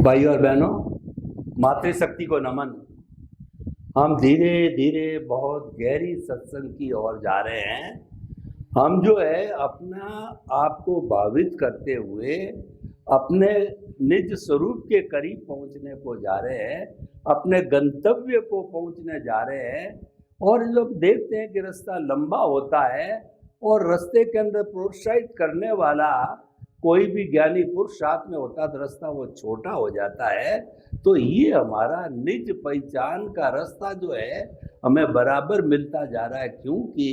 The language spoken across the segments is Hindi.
भाई और बहनों, मातृशक्ति को नमन। हम धीरे धीरे बहुत गहरी सत्संग की ओर जा रहे हैं। हम जो है अपना आप को भावित करते हुए अपने निज स्वरूप के करीब पहुंचने को जा रहे हैं, अपने गंतव्य को पहुंचने जा रहे हैं। और जब देखते हैं कि रास्ता लंबा होता है और रास्ते के अंदर प्रोत्साहित करने वाला कोई भी ज्ञानी पुरुष साथ में होता तो रास्ता वो छोटा हो जाता है। तो ये हमारा निज पहचान का रास्ता जो है हमें बराबर मिलता जा रहा है, क्योंकि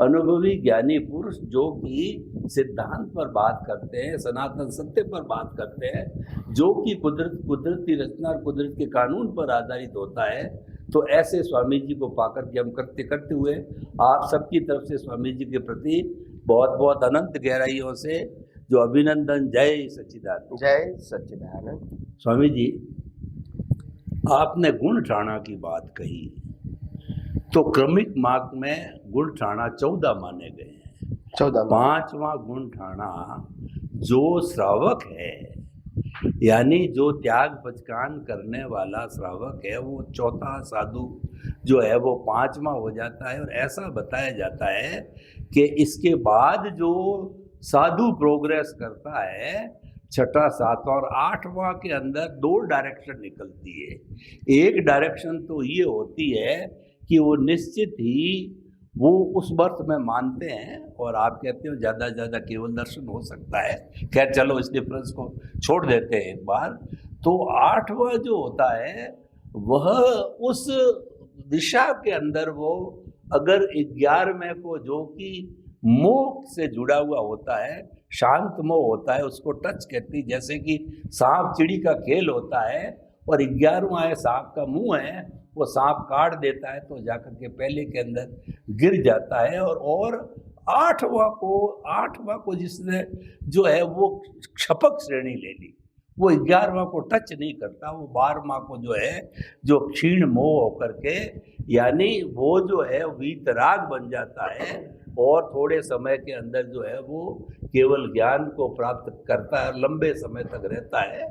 अनुभवी ज्ञानी पुरुष जो कि सिद्धांत पर बात करते हैं, सनातन सत्य पर बात करते हैं, जो कि कुदरती रचना और कुदरत के कानून पर आधारित होता है। तो ऐसे स्वामी जी को पाकर के हम करते करते हुए आप सबकी तरफ से स्वामी जी के प्रति बहुत बहुत अनंत गहराइयों से जो अभिनंदन। जय सच्चिदानंद। जय सच्चिदानंद। स्वामी जी, आपने गुण ठाणा की बात कही, तो क्रमिक मार्ग में गुण ठाणा 14 माने गए हैं। 14। 5वां गुण ठाणा जो श्रावक है, यानी जो त्याग पचकान करने वाला श्रावक है, वो चौथा साधु जो है वो 5वां हो जाता है। और ऐसा बताया जाता है कि इसके बाद जो साधु प्रोग्रेस करता है, 6ठा, 7वां और 8वां के अंदर 2 डायरेक्शन निकलती है। एक डायरेक्शन तो ये होती है कि वो निश्चित ही वो उस वर्ष में मानते हैं, और आप कहते हो ज़्यादा से ज़्यादा केवल दर्शन हो सकता है। खैर चलो, इस डिफरेंस को छोड़ देते हैं एक बार। तो 8वां जो होता है वह उस दिशा के अंदर वो अगर 11वें को जो कि मोह से जुड़ा हुआ होता है, शांत मोह होता है, उसको टच करती, जैसे कि सांप चिड़ी का खेल होता है और 11वां है सांप का मुंह है, वो सांप काट देता है तो जाकर के पहले के अंदर गिर जाता है। और 8वां को जिसने जो है वो क्षपक श्रेणी ले ली, वो 11वां को टच नहीं करता। वो 12वां को जो है जो क्षीण मोह होकर के, यानी वो जो है वीतराग बन जाता है और थोड़े समय के अंदर जो है वो केवल ज्ञान को प्राप्त करता है, लंबे समय तक रहता है।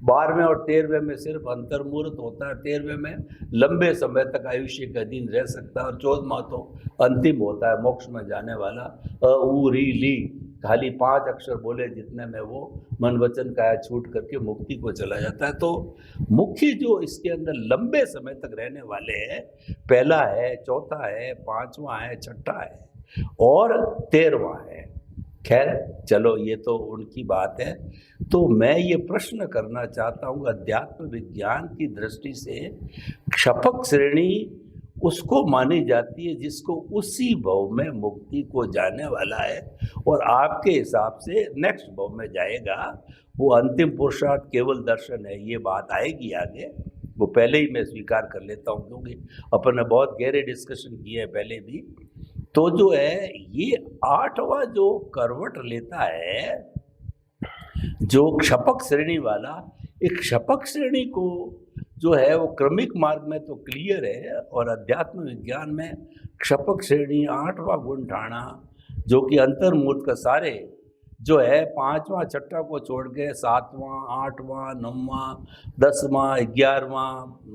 12वें और 13वें में सिर्फ अंतर्मुहूर्त होता है, 13वें में लंबे समय तक आयुष्य के अधीन रह सकता है, और 14वां तो अंतिम होता है, मोक्ष में जाने वाला। उ री ली, खाली 5 अक्षर बोले जितने में वो मन वचन काया छूट करके मुक्ति को चला जाता है। तो मुख्य जो इसके अंदर लंबे समय तक रहने वाले हैं, पहला है, चौथा है, 5वां है, 6ठा है और 13वां है। खैर चलो, ये तो उनकी बात है। तो मैं ये प्रश्न करना चाहता हूँ, अध्यात्म विज्ञान की दृष्टि से क्षपक श्रेणी उसको मानी जाती है जिसको उसी भव में मुक्ति को जाने वाला है, और आपके हिसाब से नेक्स्ट भव में जाएगा। वो अंतिम पुरुषार्थ केवल दर्शन है, ये बात आएगी आगे, वो पहले ही मैं स्वीकार कर लेता हूँ, क्योंकि अपन ने बहुत गहरे डिस्कशन किए हैं पहले भी। तो जो है ये 8वां जो करवट लेता है, जो क्षपक श्रेणी वाला, एक क्षपक श्रेणी को जो है वो क्रमिक मार्ग में तो क्लियर है, और अध्यात्म विज्ञान में क्षपक श्रेणी 8वां गुण ठाणा जो कि अंतर्मुहूर्त का सारे जो है 5वां 6ठा को छोड़ के 7वां 8वां 9वां 10वां 11वां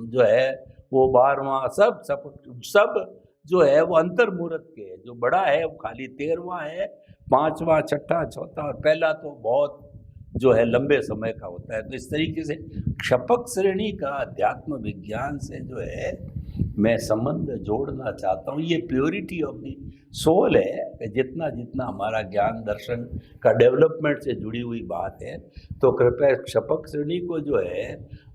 जो है वो 12वां सब जो है वो अंतर्मुहूर्त के है। जो बड़ा है वो खाली 13वां है, 5वां 6ठा 4था और पहला तो बहुत जो है लंबे समय का होता है। तो इस तरीके से क्षपक श्रेणी का अध्यात्म विज्ञान से जो है मैं संबंध जोड़ना चाहता हूँ। ये प्योरिटी ऑफ द सोल है कि जितना जितना हमारा ज्ञान दर्शन का डेवलपमेंट से जुड़ी हुई बात है, तो कृपया क्षपक श्रेणी को जो है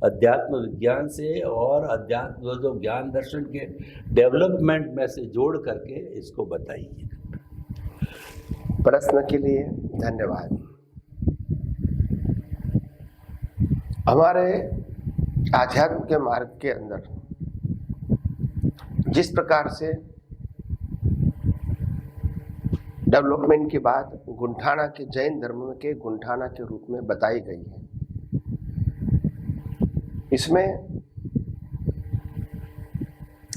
अध्यात्म विज्ञान से और अध्यात्म जो ज्ञान दर्शन के डेवलपमेंट में से जोड़ करके इसको बताइए। प्रश्न के लिए धन्यवाद। हमारे आध्यात्म के मार्ग के अंदर जिस प्रकार से डेवलपमेंट की बात गुंठाना के जैन धर्म के गुंठाना के रूप में बताई गई है, इसमें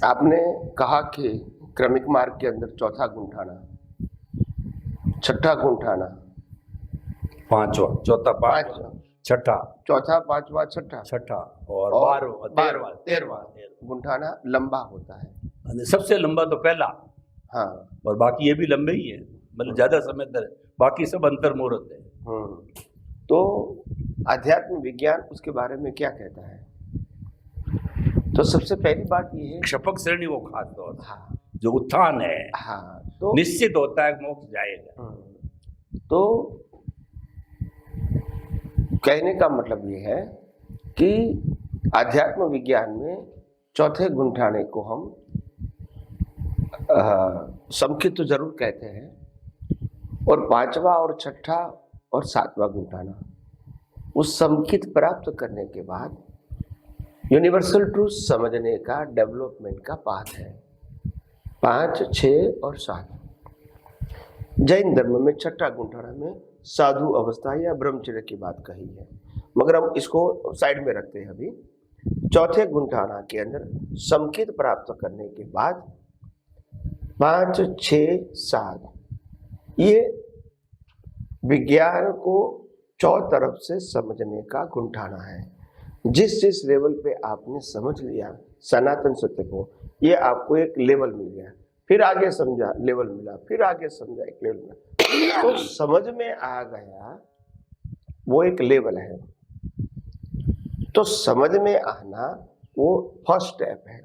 आपने कहा कि क्रमिक मार्ग के अंदर चौथा गुंठाना, 6ठा गुंठाना, 5वां, चौथा 5वां, छठा, चौथा, पांचवा, छठा छठा और और 12वां, 13वां, 13वां। गुंठाना लंबा होता है। सबसे लंबा तो पहला, हाँ। और बाकी ये भी लंबे ही है, मतलब ज्यादा समय तक, बाकी सब अंतर्मुहूर्त है। तो अध्यात्म विज्ञान उसके बारे में क्या कहता है? तो सबसे पहली बात ये है, क्षपक श्रेणी वो खास तौर से हाँ जो उत्थान है, हाँ, तो निश्चित होता है मोक्ष जाएगा। तो कहने का मतलब ये है कि आध्यात्म विज्ञान में चौथे गुंठाने को हम समखित तो जरूर कहते हैं, और पांचवा और छठा और सातवां गुंठाना उस समखित प्राप्त करने के बाद यूनिवर्सल ट्रूथ समझने का डेवलपमेंट का पाथ है। 5, 6 और 7। जैन धर्म में छठा गुंठाना में साधु अवस्था या ब्रह्मचर्य की बात कही है, मगर हम इसको साइड में रखते हैं। अभी चौथे गुंठाना के अंदर समखित प्राप्त करने के बाद 5, 6, 7 ये विज्ञान को चौतरफ से समझने का गुंठाना है। जिस जिस लेवल पे आपने समझ लिया सनातन सत्य को, ये आपको एक लेवल मिल गया, फिर आगे समझा लेवल मिला, फिर आगे समझा एक लेवल मिला, तो समझ में आ गया वो एक लेवल है। तो समझ में आना वो फर्स्ट स्टेप है।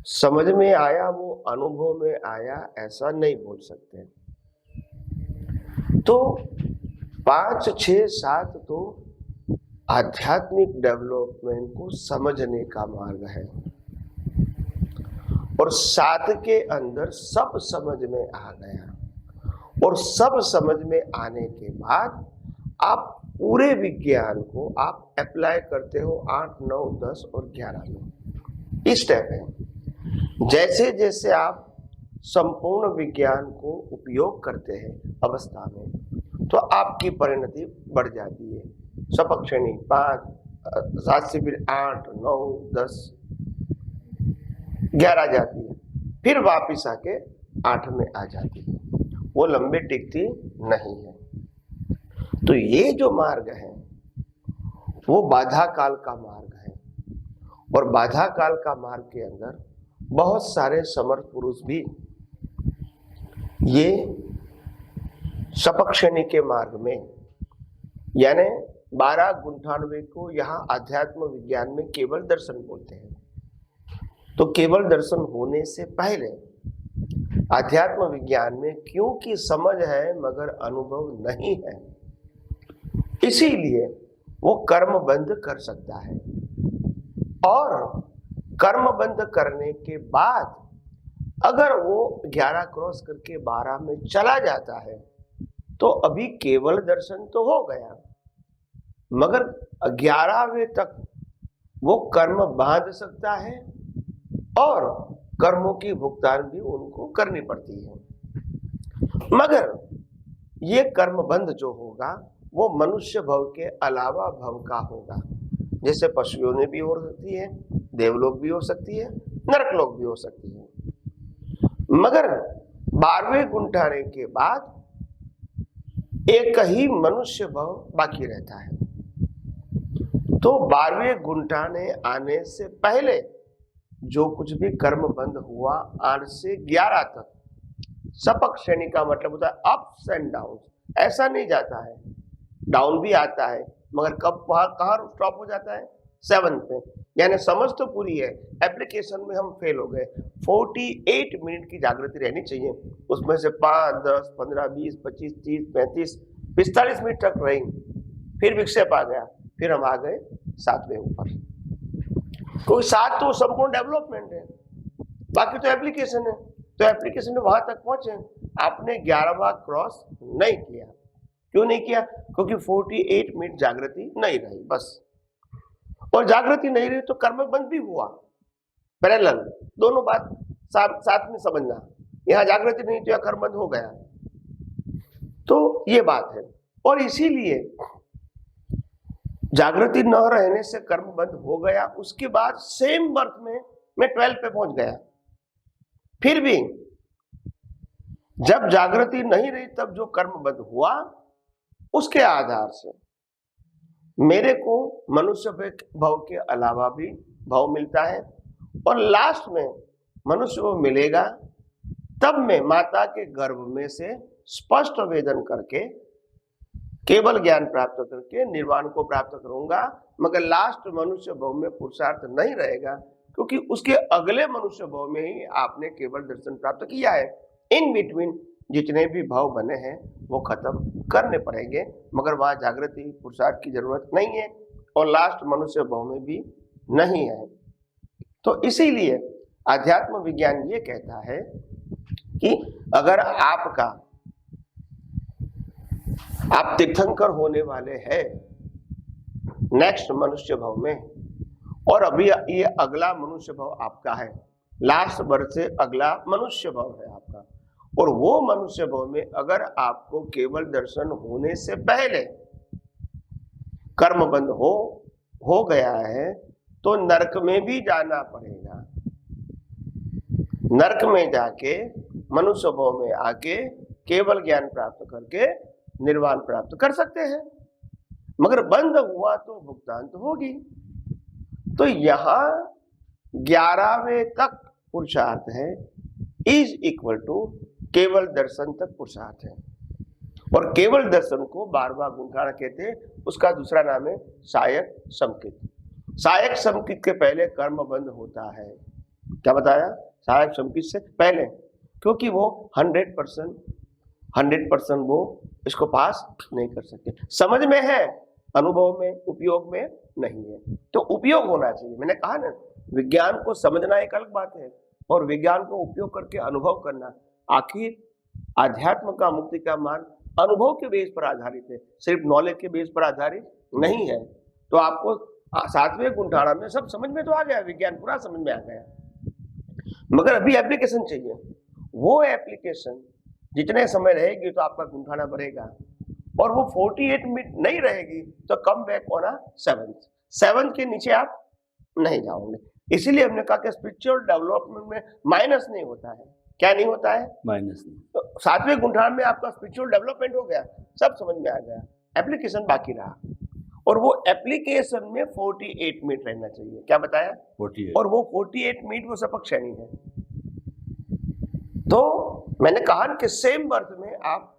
समझ में आया वो अनुभव में आया ऐसा नहीं बोल सकते। तो 5, 6, 7 तो आध्यात्मिक डेवलपमेंट को समझने का मार्ग है, और 7 के अंदर सब समझ में आ गया, और सब समझ में आने के बाद आप पूरे विज्ञान को आप अप्लाई करते हो 8, 9, 10 और 11 में। इस स्टेप है। जैसे जैसे आप संपूर्ण विज्ञान को उपयोग करते हैं अवस्था में, तो आपकी परिणति बढ़ जाती है। शपथ श्रेणी 5, 7 से फिर 8, 9, 10, 11 जाती है, फिर वापिस आके 8 में आ जाती है। वो लंबे टिकती नहीं है। तो ये जो मार्ग है वो बाधा काल का मार्ग है, और बाधा काल का मार्ग के अंदर बहुत सारे समर्थ पुरुष भी ये शपथ श्रेणी के मार्ग में, यानी 12 गुंठानवे को यहाँ आध्यात्म विज्ञान में केवल दर्शन बोलते हैं। तो केवल दर्शन होने से पहले आध्यात्म विज्ञान में क्योंकि समझ है मगर अनुभव नहीं है, इसीलिए वो कर्म बंद कर सकता है, और कर्म बंद करने के बाद अगर वो 11 क्रॉस करके 12 में चला जाता है तो अभी केवल दर्शन तो हो गया, मगर 11वें तक वो कर्म बांध सकता है और कर्मों की भुगतान भी उनको करनी पड़ती है। मगर ये कर्म बंध जो होगा वो मनुष्य भव के अलावा भव का होगा। जैसे पशुओं ने भी हो सकती है, देवलोक भी हो सकती है, नरकलोक भी हो सकती है। मगर 12वें गुंठाने के बाद एक ही मनुष्य भव बाकी रहता है। तो 12वें गुंठाने आने से पहले जो कुछ भी कर्म बंद हुआ 8 से 11 तक, सपक श्रेणी का मतलब होता है अप्स एंड डाउन। ऐसा नहीं जाता है, डाउन भी आता है, मगर कब कहाँ स्टॉप हो जाता है? 7 पे। यानी समझ तो पूरी है, एप्लीकेशन में हम फेल हो गए। 48 मिनट की जागृति रहनी चाहिए, उसमें से 5, 10, 15, 20, 25, 30, 35, 45 मिनट तक रही, फिर विक्षेप आ गया, फिर हम आ गए 7वें ऊपर। क्योंकि 7 तो संपूर्ण डेवलपमेंट है, बाकी तो एप्लीकेशन है। तो एप्लीकेशन में वहां तक पहुंचे, आपने 11वां क्रॉस नहीं किया। क्यों नहीं किया? क्योंकि 48 मिनट जागृति नहीं रही बस। और जागृति नहीं रही तो कर्म बंद भी हुआ, पैरेलल, दोनों बात साथ में समझना। यहां जागृति नहीं तो यह कर्म बंद हो गया। तो ये बात है, और इसीलिए जागृति न रहने से कर्म बंद हो गया। उसके बाद सेम बर्थ में मैं 12 पे पहुंच गया। फिर भी जब जागृति नहीं रही तब जो कर्म बंद हुआ उसके आधार से मेरे को मनुष्य भाव के अलावा भी भाव मिलता है, और लास्ट में मनुष्य को मिलेगा तब मैं माता के गर्भ में से स्पष्ट वेदन करके केवल ज्ञान प्राप्त करके निर्वाण को प्राप्त करूंगा। मगर लास्ट मनुष्य भाव में पुरुषार्थ नहीं रहेगा, क्योंकि उसके अगले मनुष्य भाव में ही आपने केवल दर्शन प्राप्त किया है। इन बिटवीन जितने भी भाव बने हैं वो खत्म करने पड़ेंगे, मगर वहां जागृति पुरुषार्थ की जरूरत नहीं है, और लास्ट मनुष्य भाव में भी नहीं है। तो इसीलिए आध्यात्म विज्ञान ये कहता है कि अगर आप तीर्थंकर होने वाले हैं नेक्स्ट मनुष्य भाव में, और अभी ये अगला मनुष्य भाव आपका है, लास्ट बर्थ से अगला मनुष्य भाव है आपका, और वो मनुष्य भाव में अगर आपको केवल दर्शन होने से पहले कर्म बंद हो गया है तो नरक में भी जाना पड़ेगा। नरक में जाके मनुष्य भाव में आके केवल ज्ञान प्राप्त करके निर्वाण प्राप्त कर सकते हैं, मगर बंद हुआ तो भुगतान तो होगी। तो यहां 11वें तक पुरुषार्थ है इज इक्वल टू केवल दर्शन तक पुरुषार्थ है, और केवल दर्शन को 12वां गुणखाना कहते हैं। उसका दूसरा नाम है सहायक समकित। सहायक समकित के पहले कर्म बंद होता है। क्या बताया? सहायक समकित से पहले, क्योंकि वो 100% वो इसको पास नहीं कर सकते। समझ में है, अनुभव में, उपयोग में नहीं है। तो उपयोग होना चाहिए। मैंने कहा ना, विज्ञान को समझना एक अलग बात है और विज्ञान को उपयोग करके अनुभव करना। आखिर आध्यात्म का, मुक्ति का मार्ग अनुभव के बेस पर आधारित है, सिर्फ नॉलेज के बेस पर आधारित नहीं है। तो आपको 7वें गुणठाड़ा में सब समझ में तो आ गया, विज्ञान पूरा समझ में आ गया, मगर अभी एप्लीकेशन चाहिए। वो एप्लीकेशन जितने समय रहेगी तो आपका गुणठाड़ा बढ़ेगा, और वो 48 मिनट नहीं रहेगी तो कम बैक ऑन 7th के नीचे आप नहीं जाओगे। इसीलिए हमने कहा कि स्पिरिचुअल डेवलपमेंट में माइनस नहीं होता है। क्या नहीं होता है? माइनस नहीं। तो 7वें गुणठाड़ में आपका स्पिरिचुअल डेवलपमेंट हो गया, सब समझ में आ गया, एप्लीकेशन बाकी रहा, और वो एप्लीकेशन में 48 मिनट रहना चाहिए। क्या बताया? 48। और वो 48 मिनट वो सपक श्रेणी है। तो मैंने कहा कि सेम बर्थ में आप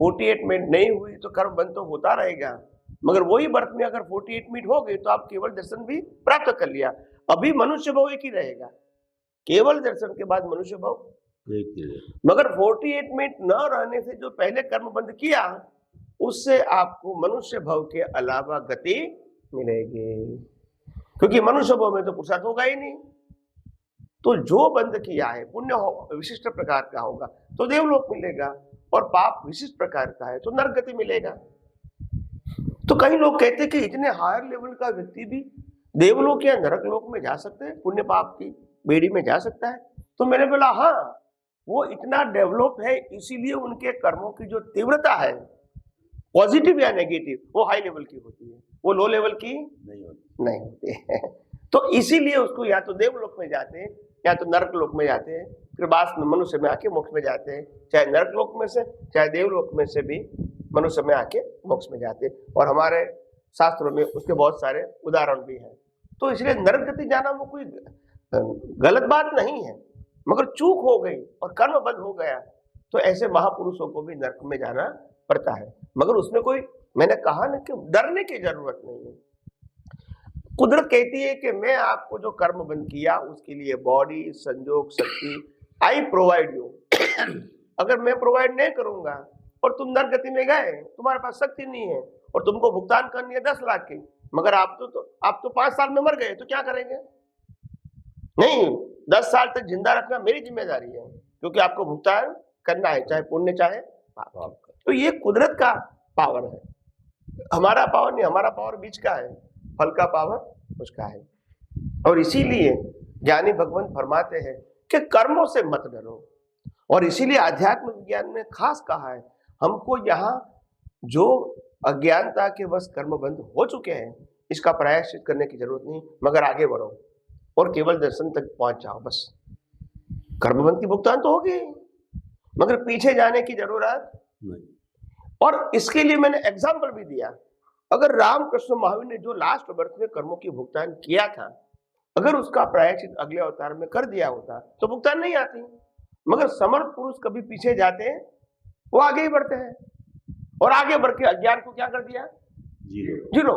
48 मिनट नहीं हुई तो कर्म बंद तो होता रहेगा, मगर वही बर्थ में अगर 48 मिनट हो गई तो आप केवल दर्शन भी प्राप्त कर लिया। अभी मनुष्य भाव एक ही रहेगा, केवल दर्शन के बाद मनुष्य भाव एक ही रहेगा। मगर 48 मिनट न रहने से जो पहले कर्म बंद किया, उससे आपको मनुष्य भाव के अलावा गति मिलेगी, क्योंकि मनुष्य भाव में तो पुरुषार्थ होगा ही नहीं। तो जो बंद किया है, पुण्य विशिष्ट प्रकार का होगा तो देवलोक मिलेगा, और पाप विशिष्ट प्रकार का है तो नरक गति मिलेगा। तो कई लोग कहते हैं कि इतने हायर लेवल का व्यक्ति भी देवलोक या नरक लोक में जा सकते हैं, पुण्य पाप की बेड़ी में जा सकता है। तो मैंने बोला हाँ, वो इतना डेवलप है, इसीलिए उनके कर्मों की जो तीव्रता है, पॉजिटिव या नेगेटिव, वो हाई लेवल की होती है, वो लो लेवल की नहीं होती है। तो इसीलिए उसको या तो देवलोक में जाते हैं या तो नरक लोक में जाते हैं, फिर बाद में मनुष्य में आके मोक्ष में जाते हैं। चाहे नरक लोक में से चाहे देवलोक में से भी मनुष्य में आके मोक्ष में जाते हैं, और हमारे शास्त्रों में उसके बहुत सारे उदाहरण भी हैं। तो इसलिए नरक गति जाना वो कोई गलत बात नहीं है, मगर चूक हो गई और कर्म बंद हो गया तो ऐसे महापुरुषों को भी नरक में जाना पड़ता है। मगर उसमें कोई, मैंने कहा ना कि डरने की जरूरत नहीं है। कुदरत कहती है कि मैं आपको जो कर्म बंद किया उसके लिए बॉडी, संजोग, शक्ति आई प्रोवाइड यू। अगर मैं प्रोवाइड नहीं करूंगा और तुम नरक गति में गए, तुम्हारे पास शक्ति नहीं है और तुमको भुगतान करनी है 10 लाख की, मगर आप तो 5 साल में मर गए, तो क्या करेंगे? नहीं, 10 साल तक जिंदा रखना मेरी जिम्मेदारी है, क्योंकि आपको भुगतान करना है, चाहे पुण्य चाहे पाप। तो ये कुदरत का पावर है, हमारा पावर नहीं। हमारा पावर बीच का है, फल का पावर उसका है। और इसीलिए ज्ञानी भगवान फरमाते हैं कि कर्मों से मत डरो, और इसीलिए आध्यात्म विज्ञान ने खास कहा है हमको यहाँ जो अज्ञानता के वश कर्म बंद हो चुके हैं, इसका प्रायश्चित करने की जरूरत नहीं, मगर आगे बढ़ो और केवल दर्शन तक पहुंच जाओ। बस कर्मबंध की भुगतान तो होगी, मगर पीछे जाने की जरूरत नहीं। और इसके लिए मैंने एग्जाम्पल भी दिया अगर रामकृष्ण महावीर ने जो लास्ट बर्थ में कर्मों की भुगतान किया था, अगर उसका प्रायश्चित अगले अवतार में कर दिया होता तो भुगतान नहीं आती। मगर समर्थ पुरुष कभी पीछे जाते हैं, वो आगे ही बढ़ते हैं, और आगे बढ़ के अज्ञान को क्या कर दिया? जीरो।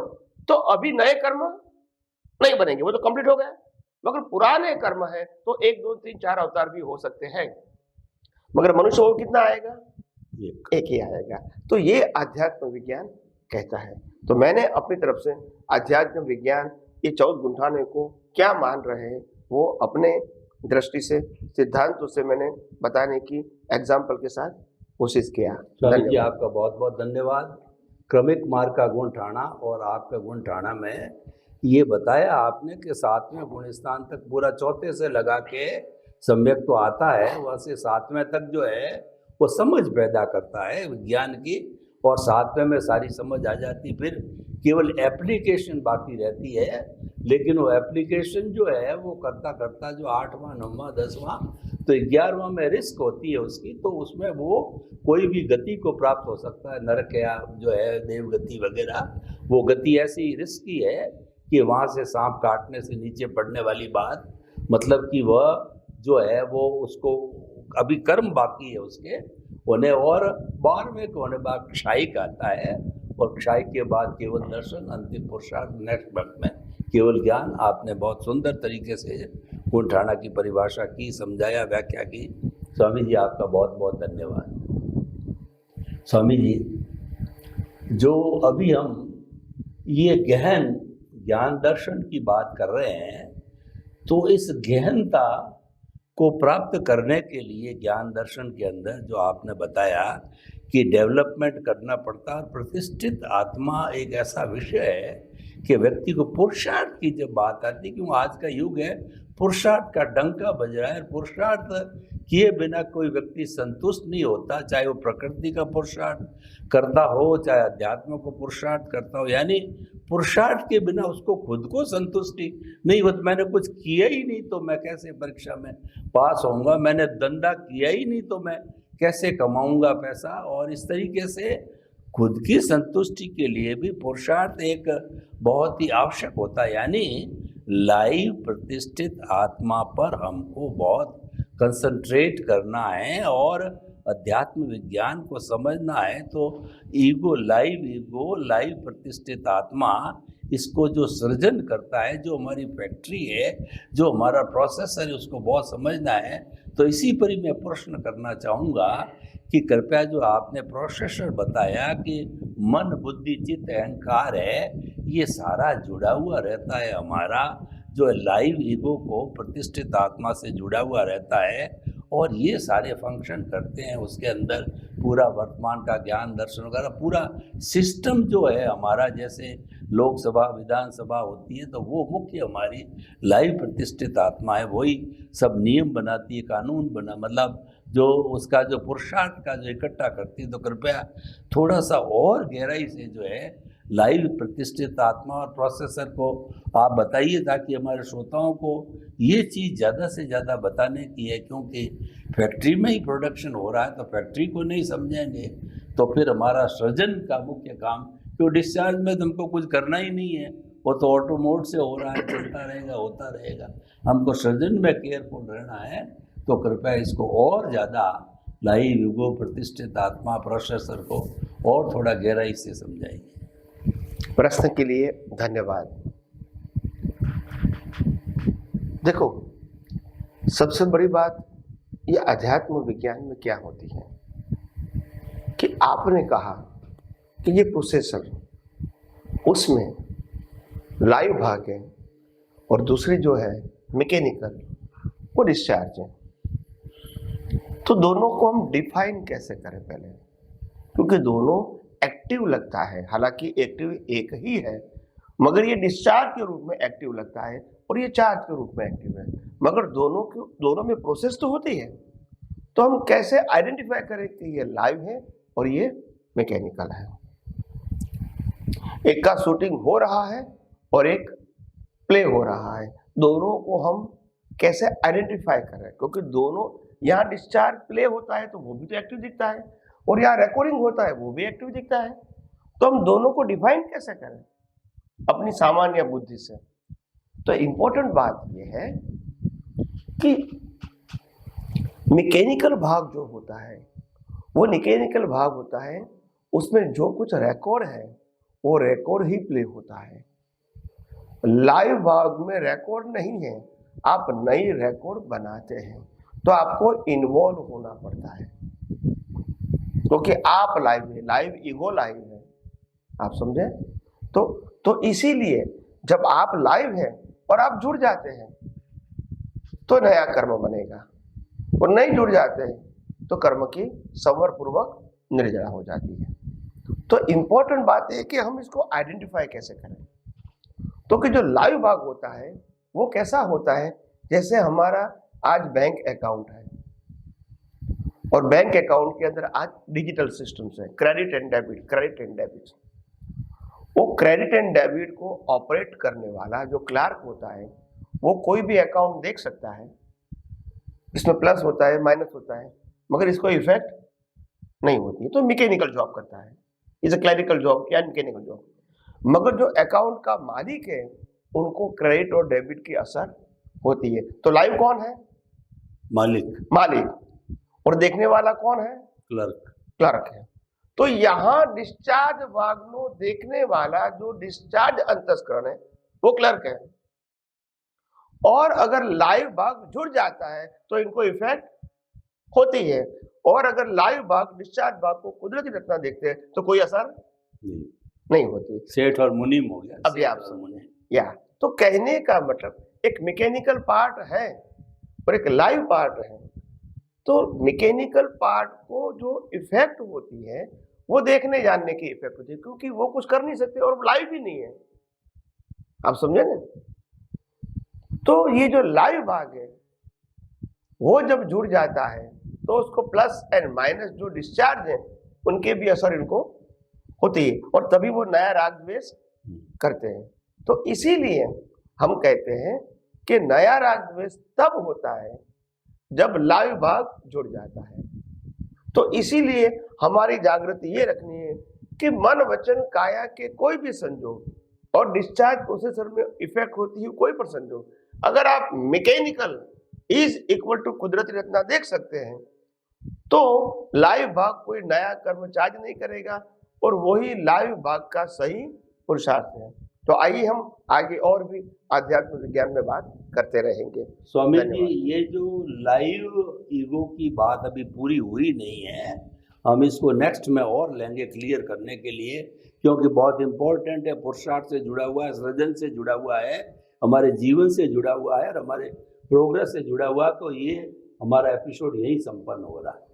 तो अभी नए कर्म नहीं बनेंगे, वो तो कंप्लीट हो गए। मगर पुराने कर्म है तो 1 2 3 4 अवतार भी हो सकते हैं, मगर मनुष्य वो कितना आएगा? एक ही आएगा। तो ये आध्यात्म विज्ञान कहता है। तो मैंने अपनी तरफ से आध्यात्म विज्ञान ये 14 गुंठाने को क्या मान रहे हैं वो अपने दृष्टि से, सिद्धांतों से मैंने बताने की एग्जाम्पल के साथ कोशिश किया। स्वामी जी आपका बहुत बहुत धन्यवाद। क्रमिक मार्ग का गुण ठाना और आपका गुण ठाना में ये बताया आपने कि 7वें गुण स्थान तक पूरा चौथे से लगा के सम्यक तो आता है, वैसे 7वें तक जो है वो समझ पैदा करता है विज्ञान की, और 7वें में सारी समझ आ जाती, फिर केवल एप्लीकेशन बाकी रहती है। लेकिन वो एप्लीकेशन जो है वो करता करता जो 8वां 9वां 10वां तो 11वां में रिस्क होती है उसकी, तो उसमें वो कोई भी गति को प्राप्त हो सकता है, नरक या जो है देव गति वगैरह। वो गति ऐसी रिस्की है कि वहाँ से सांप काटने से नीचे पड़ने वाली बात, मतलब कि वह जो है वो उसको अभी कर्म बाकी है उसके होने, और 12वें के होने बाद क्षाई आता है, और क्षाई के बाद केवल दर्शन, अंतिम पुरुषार्थ नेक्स्ट बर्थ में केवल ज्ञान। आपने बहुत सुंदर तरीके से गुण ठाना की परिभाषा की, समझाया, व्याख्या की। स्वामी जी आपका बहुत बहुत धन्यवाद। स्वामी जी, जो अभी हम ये गहन ज्ञान दर्शन की बात कर रहे हैं, तो इस गहनता को प्राप्त करने के लिए ज्ञान दर्शन के अंदर जो आपने बताया कि डेवलपमेंट करना पड़ता है। प्रतिष्ठित आत्मा एक ऐसा विषय है कि व्यक्ति को पुरुषार्थ की जब बात आती है, क्योंकि आज का युग है पुरुषार्थ का डंका बज रहा है, पुरुषार्थ किए बिना कोई व्यक्ति संतुष्ट नहीं होता, चाहे वो प्रकृति का पुरुषार्थ करता हो, चाहे अध्यात्म को पुरुषार्थ करता हो। यानी पुरुषार्थ के बिना उसको खुद को संतुष्टि नहीं होती। मैंने कुछ किया ही नहीं तो मैं कैसे परीक्षा में पास होऊंगा, मैंने धंधा किया ही नहीं तो मैं कैसे कमाऊंगा पैसा। और इस तरीके से खुद की संतुष्टि के लिए भी पुरुषार्थ एक बहुत ही आवश्यक होता है। यानी लाइव प्रतिष्ठित आत्मा पर हमको बहुत कंसंट्रेट करना है और अध्यात्म विज्ञान को समझना है। तो ईगो लाइव प्रतिष्ठित आत्मा इसको जो सृजन करता है, जो हमारी फैक्ट्री है, जो हमारा प्रोसेसर है, उसको बहुत समझना है। तो इसी पर ही मैं प्रश्न करना चाहूँगा कि कृपया जो आपने प्रोसेसर बताया कि मन बुद्धि चित्त अहंकार है, ये सारा जुड़ा हुआ रहता है, हमारा जो लाइव ईगो को प्रतिष्ठित आत्मा से जुड़ा हुआ रहता है, और ये सारे फंक्शन करते हैं। उसके अंदर पूरा वर्तमान का ज्ञान दर्शन वगैरह पूरा सिस्टम जो है हमारा, जैसे लोकसभा विधानसभा होती है, तो वो मुख्य हमारी लाइव प्रतिष्ठित आत्मा है, वही सब नियम बनाती है, कानून बना, मतलब जो उसका जो पुरुषार्थ का जो इकट्ठा करती है। तो कृपया थोड़ा सा और गहराई से जो है लाइव प्रतिष्ठित आत्मा और प्रोसेसर को आप बताइए, ताकि हमारे श्रोताओं को ये चीज़ ज़्यादा से ज़्यादा बताने की है। क्योंकि फैक्ट्री में ही प्रोडक्शन हो रहा है, तो फैक्ट्री को नहीं समझेंगे तो फिर हमारा सृजन का मुख्य काम, क्यों डिस्चार्ज में तो हमको कुछ करना ही नहीं है, वो तो ऑटो मोड से हो रहा है, चलता रहेगा, होता रहेगा। हमको सृजन में केयरफुल रहना है। तो कृपया इसको और ज़्यादा लाइव ईगो प्रतिष्ठित आत्मा प्रोसेसर को और थोड़ा गहराई से समझाइए। प्रश्न के लिए धन्यवाद। देखो, सबसे बड़ी बात ये अध्यात्म विज्ञान में क्या होती है कि आपने कहा कि ये प्रोसेसर, उसमें लाइव भाग है और दूसरी जो है मैकेनिकल, वो डिस्चार्ज है। तो दोनों को हम डिफाइन कैसे करें पहले, क्योंकि दोनों एक्टिव लगता है, हालांकि एक्टिव एक ही है, मगर ये डिस्चार्ज के रूप में एक्टिव लगता है और ये चार्ज के रूप में एक्टिव है, मगर दोनों में प्रोसेस तो होती है। तो हम कैसे आइडेंटिफाई करें कि ये लाइव है और ये मैकेनिकल है। एक का शूटिंग हो रहा है और एक प्ले हो रहा है, दोनों को हम कैसे आइडेंटिफाई करें, क्योंकि दोनों, यहाँ डिस्चार्ज प्ले होता है तो वो भी तो एक्टिव दिखता है, और यहाँ रिकॉर्डिंग होता है वो भी एक्टिव दिखता है। तो हम दोनों को डिफाइन कैसे करें अपनी सामान्य बुद्धि से? तो इंपॉर्टेंट बात यह है कि मैकेनिकल भाग जो होता है, वो मैकेनिकल भाग होता है, उसमें जो कुछ रिकॉर्ड है वो रिकॉर्ड ही प्ले होता है। लाइव भाग में रिकॉर्ड नहीं है, आप नई रिकॉर्ड बनाते हैं, तो आपको इन्वॉल्व होना पड़ता है, क्योंकि आप लाइव है, लाइव ईगो लाइव है, आप समझे? तो इसीलिए जब आप लाइव हैं और आप जुड़ जाते हैं तो नया कर्म बनेगा, और नहीं जुड़ जाते हैं तो कर्म की संवर पूर्वक निर्जरा हो जाती है। तो इंपॉर्टेंट बात है कि हम इसको आइडेंटिफाई कैसे करें। तो कि जो लाइव भाग होता है वो कैसा होता है, जैसे हमारा आज बैंक अकाउंट है और बैंक अकाउंट के अंदर आज डिजिटल सिस्टम्स है, क्रेडिट एंड डेबिट। वो क्रेडिट एंड डेबिट को ऑपरेट करने वाला जो क्लार्क होता है वो कोई भी अकाउंट देख सकता है, इसमें प्लस होता है माइनस होता है, मगर इसको इफेक्ट नहीं होती है, तो मैकेनिकल जॉब करता है, इज अ क्लरिकल जॉब या मैकेनिकल जॉब। मगर जो अकाउंट का मालिक है उनको क्रेडिट और डेबिट की असर होती है। तो लाइव कौन है? मालिक। और देखने वाला कौन है? क्लर्क है। तो यहां डिस्चार्ज भागनो देखने वाला जो डिस्चार्ज अंतस्करण है वो क्लर्क है, और अगर लाइव भाग जुड़ जाता है तो इनको इफेक्ट होती है, और अगर लाइव भाग डिस्चार्ज भाग को कुदरती रचना देखते हैं तो कोई असर नहीं होती। सेठ और मुनीम हो गया अभी आप समझे या? तो कहने का मतलब एक मैकेनिकल पार्ट है और एक लाइव पार्ट है। तो मैकेनिकल पार्ट को जो इफेक्ट होती है वो देखने जानने की इफेक्ट होती है, क्योंकि वो कुछ कर नहीं सकते और लाइव भी नहीं है, आप समझे ना? तो ये जो लाइव भाग है वो जब जुड़ जाता है तो उसको प्लस एंड माइनस जो डिस्चार्ज है उनके भी असर इनको होती है, और तभी वो नया राग द्वेष करते हैं। तो इसीलिए हम कहते हैं कि नया राग द्वेष तब होता है जब लाइव भाग जुड़ जाता है। तो इसीलिए हमारी जागृति ये रखनी है कि मन वचन काया के कोई भी संजोग और डिस्चार्ज प्रोसेसर में इफेक्ट होती है कोई पर संजोग, अगर आप मैकेनिकल इज इक्वल टू कुदरती रचना देख सकते हैं तो लाइव भाग कोई नया कर्म चार्ज नहीं करेगा, और वही लाइव भाग का सही पुरुषार्थ है। तो आइए हम आगे और भी आध्यात्म विज्ञान में बात करते रहेंगे। स्वामी जी, ये जो लाइव ईगो की बात अभी पूरी हुई नहीं है, हम इसको नेक्स्ट में और लेंगे क्लियर करने के लिए, क्योंकि बहुत इंपॉर्टेंट है, पुरुषार्थ से जुड़ा हुआ है, सृजन से जुड़ा हुआ है, हमारे जीवन से जुड़ा हुआ है और हमारे प्रोग्रेस से जुड़ा हुआ है। तो ये हमारा एपिसोड यही संपन्न हो रहा है।